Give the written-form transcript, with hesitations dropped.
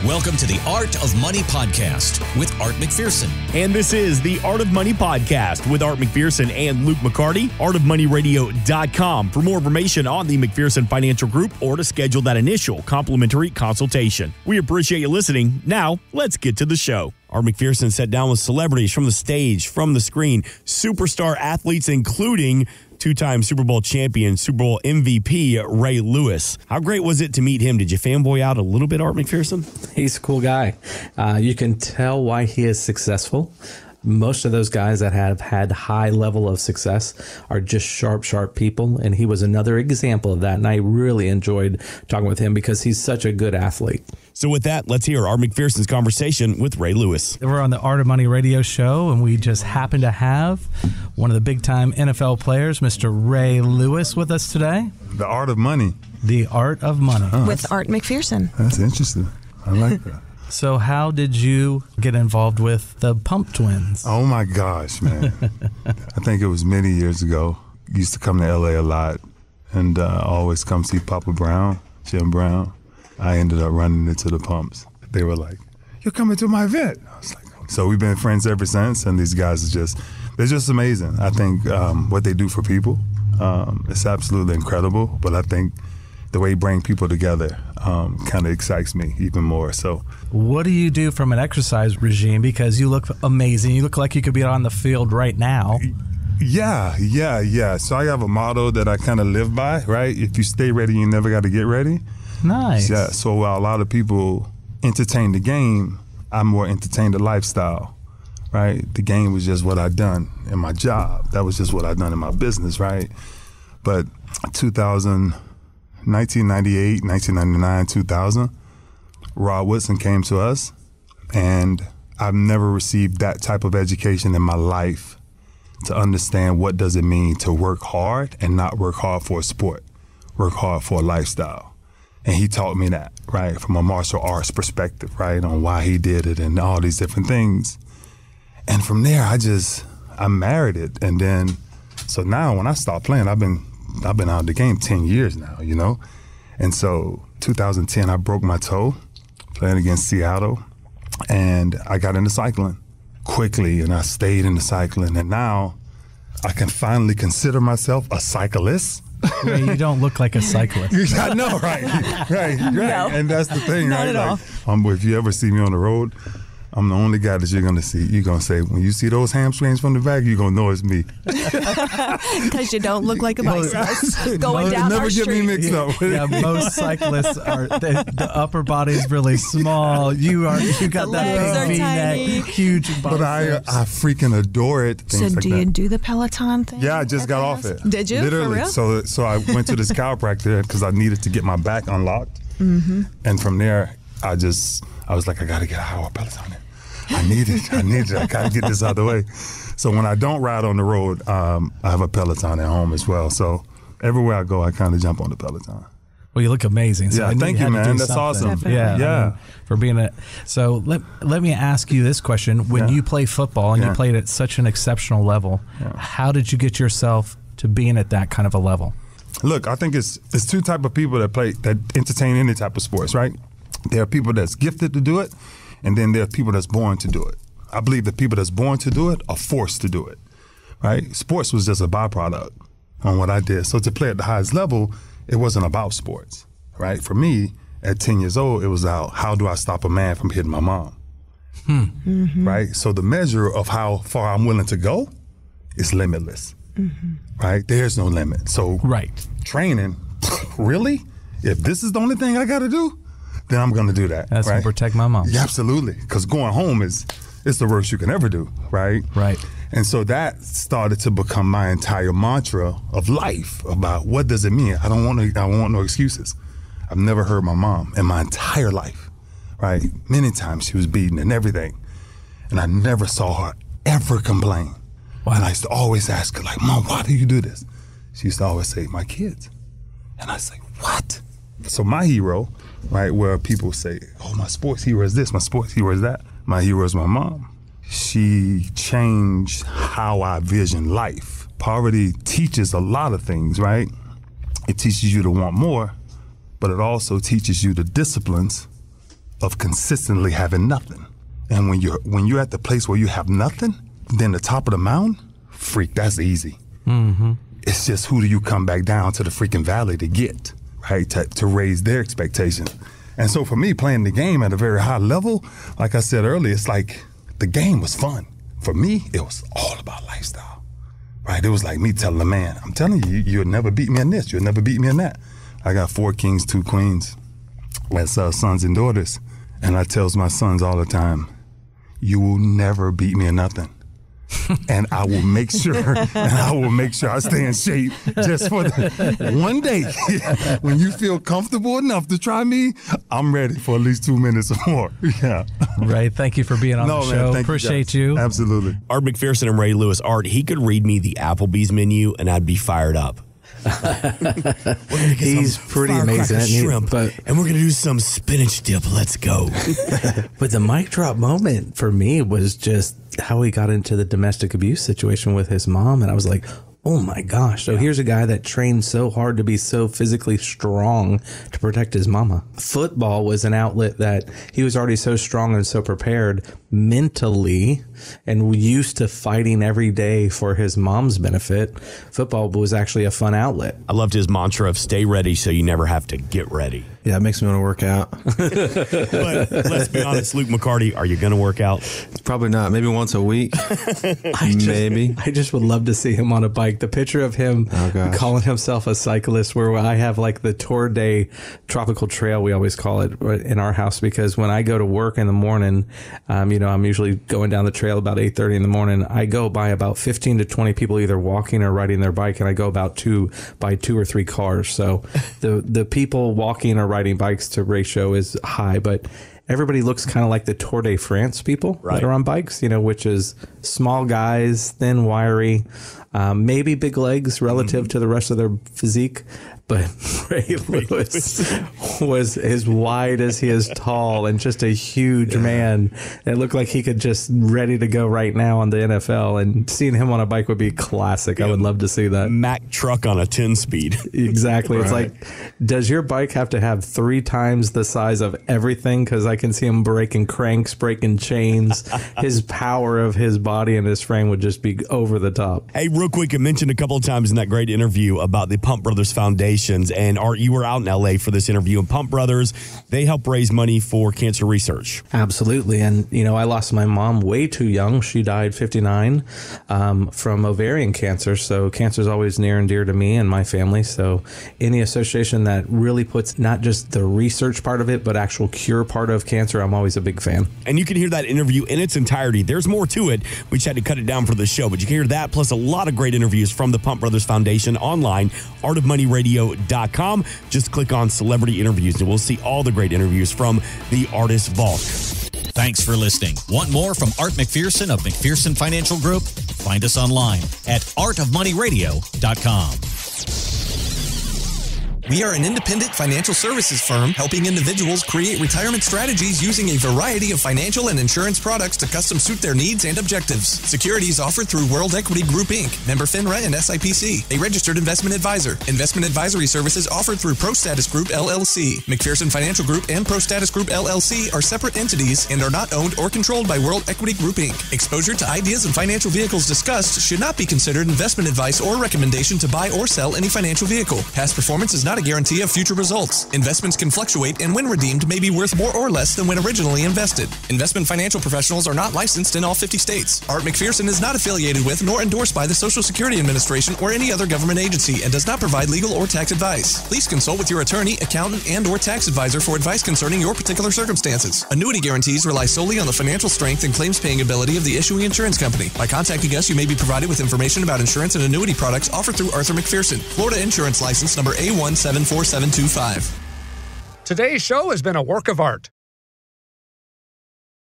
Welcome to the Art of Money Podcast with Art McPherson. And this is the Art of Money Podcast with Art McPherson and Luke McCarty, artofmoneyradio.com for more information on the McPherson Financial Group or to schedule that initial complimentary consultation. We appreciate you listening. Now, let's get to the show. Art McPherson sat down with celebrities from the stage, from the screen, superstar athletes, including two-time Super Bowl champion, Super Bowl MVP, Ray Lewis. How great was it to meet him? Did you fanboy out a little bit, Art McPherson? He's a cool guy. You can tell why he is successful. Most of those guys that have had high level of success are just sharp people. And he was another example of that. And I really enjoyed talking with him because he's such a good athlete. So with that, let's hear Art McPherson's conversation with Ray Lewis. We're on the Art of Money radio show, and we just happen to have one of the big-time NFL players, Mr. Ray Lewis, with us today. The Art of Money. The Art of Money. With Art McPherson. That's interesting. I like that. So how did you get involved with the Pump Twins? Oh, my gosh, man. I think it was many years ago. Used to come to L.A. a lot and always come see Papa Brown, Jim Brown. I ended up running into the Pumps. They were like, "You're coming to my event." I was like, so we've been friends ever since, and these guys they're just amazing. I think what they do for people, it's absolutely incredible, but I think the way you bring people together kind of excites me even more. So, what do you do from an exercise regime? Because you look amazing. You look like you could be on the field right now. Yeah. So I have a motto that I kind of live by, right? If you stay ready, you never got to get ready. Nice. Yeah. So while a lot of people entertain the game, I more entertain the lifestyle, right? The game was just what I done in my job. That was just what I done in my business, right? But 1998, 1999, 2000, Rod Woodson came to us, and I've never received that type of education in my life to understand what does it mean to work hard and not work hard for a sport, work hard for a lifestyle. And he taught me that, right, from a martial arts perspective, right, on why he did it and all these different things. And from there, I married it. And then, so now when I stopped playing, I've been out of the game 10 years now, you know? And so 2010, I broke my toe playing against Seattle, and I got into cycling quickly, and I stayed in the cycling. And now I can finally consider myself a cyclist. Ray, you don't look like a cyclist. I know, right? No. And that's the thing, Not right? at all. If you ever see me on the road, I'm the only guy that you're going to see. You're going to say, when you see those hamstrings from the back, you're going to know it's me. Because you don't look like a bicyclist going down Never our get street. me mixed up. Yeah, most cyclists are the upper body is really small. You got The that legs are big tiny. V-neck, huge biceps. But I freaking adore it. So Things like do you that. do the Peloton thing? Yeah, I just got off it. Did you? Literally. For real? So I went to this chiropractor because I needed to get my back unlocked. Mm-hmm. And from there, I was like, I got to get a higher Peloton in. I need it. I got to get this out of the way. So when I don't ride on the road, I have a Peloton at home as well. So everywhere I go, I kind of jump on the Peloton. Well, you look amazing. So Yeah, I knew thank had you, to man. do That's something. awesome. Yeah. For being a so let me ask you this question: when you play football and you played at such an exceptional level, how did you get yourself to being at that kind of a level? Look, I think it's two type of people that entertain any type of sports, right? There are people that's gifted to do it, and then there are people that's born to do it. I believe the people that's born to do it are forced to do it, right? Sports was just a byproduct on what I did. So to play at the highest level, it wasn't about sports, right? For me, at 10 years old, it was how do I stop a man from hitting my mom, right? So the measure of how far I'm willing to go is limitless, right? There's no limit. So training, really? If this is the only thing I got to do, then I'm going to do that. That's right? to protect my mom. Yeah, absolutely. Because going home it's the worst you can ever do, right? Right. And so that started to become my entire mantra of life about what does it mean? I don't want no excuses. I've never heard my mom in my entire life, right? Many times she was beaten and everything. And I never saw her ever complain. Wow. And I used to always ask her, like, Mom, why do you do this? She used to always say, my kids. And I say, what? So my hero, right, where people say, oh, my sports hero is this, my sports hero is that. My hero is my mom. She changed how I vision life. Poverty teaches a lot of things, right? It teaches you to want more, but it also teaches you the disciplines of consistently having nothing. And when you're at the place where you have nothing, then the top of the mountain, freak, that's easy. Mm-hmm. It's just who do you come back down to the freaking valley to get, right? To raise their expectations. And so for me, playing the game at a very high level, like I said earlier, it's like the game was fun. For me, it was all about lifestyle, right? It was like me telling the man, I'm telling you, you'll never beat me in this. You'll never beat me in that. I got 4 kings, 2 queens as sons and daughters. And I tells my sons all the time, you will never beat me in nothing. And I will make sure I stay in shape just for one day. When you feel comfortable enough to try me, I'm ready for at least 2 minutes or more. Yeah. Ray, thank you for being on the show. Appreciate you. Absolutely. Art McPherson and Ray Lewis. Art, he could read me the Applebee's menu and I'd be fired up. He's pretty amazing, shrimp, and we're gonna do some spinach dip. Let's go. But the mic drop moment for me was just how he got into the domestic abuse situation with his mom, and I was like, oh my gosh. So here's a guy that trained so hard to be so physically strong to protect his mama. Football was an outlet that he was already so strong and so prepared mentally and used to fighting every day for his mom's benefit. Football was actually a fun outlet. I loved his mantra of stay ready so you never have to get ready. Yeah, it makes me want to work out. But let's be honest, Luke McCarty, are you going to work out? Probably not. Maybe once a week. Maybe. I just would love to see him on a bike. The picture of him calling himself a cyclist, where I have like the Tour de Tropical Trail, we always call it, in our house, because when I go to work in the morning, I'm usually going down the trail about 8:30 in the morning. I go by about 15 to 20 people either walking or riding their bike, and I go about 2 or 3 cars. So the people walking or riding bikes to ratio is high, but everybody looks kind of like the Tour de France people that are on bikes, which is small guys, thin, wiry, maybe big legs relative to the rest of their physique. But Ray Lewis was as wide as he is tall and just a huge man. It looked like he could just ready to go right now on the NFL, and seeing him on a bike would be classic. Yeah. I would love to see that. Mack truck on a 10-speed. Exactly. Right. It's like, does your bike have to have 3 times the size of everything? Because I can see him breaking cranks, breaking chains. His power of his body and his frame would just be over the top. Hey, real quick, I mentioned a couple of times in that great interview about the Pump Brothers Foundation. And Art, you were out in LA for this interview, and Pump Brothers, they help raise money for cancer research. Absolutely. And, I lost my mom way too young. She died 59 from ovarian cancer. So cancer is always near and dear to me and my family. So any association that really puts not just the research part of it, but actual cure part of cancer, I'm always a big fan. And you can hear that interview in its entirety. There's more to it. We just had to cut it down for the show, but you can hear that plus a lot of great interviews from the Pump Brothers Foundation online, artofmoneyradio.com. Just click on celebrity interviews and we'll see all the great interviews from the Artist Vault. Thanks for listening. Want more from Art McPherson of McPherson Financial Group? Find us online at artofmoneyradio.com. We are an independent financial services firm helping individuals create retirement strategies using a variety of financial and insurance products to custom suit their needs and objectives. Securities offered through World Equity Group, Inc., member FINRA and SIPC, a registered investment advisor. Investment advisory services offered through ProStatus Group, LLC. McPherson Financial Group and ProStatus Group, LLC are separate entities and are not owned or controlled by World Equity Group, Inc. Exposure to ideas and financial vehicles discussed should not be considered investment advice or recommendation to buy or sell any financial vehicle. Past performance is not a guarantee of future results. Investments can fluctuate and when redeemed may be worth more or less than when originally invested. Investment financial professionals are not licensed in all 50 states. Art McPherson is not affiliated with nor endorsed by the Social Security Administration or any other government agency and does not provide legal or tax advice. Please consult with your attorney, accountant, and or tax advisor for advice concerning your particular circumstances. Annuity guarantees rely solely on the financial strength and claims paying ability of the issuing insurance company. By contacting us, you may be provided with information about insurance and annuity products offered through Arthur McPherson. Florida Insurance License number A174. 725. Today's show has been a work of art.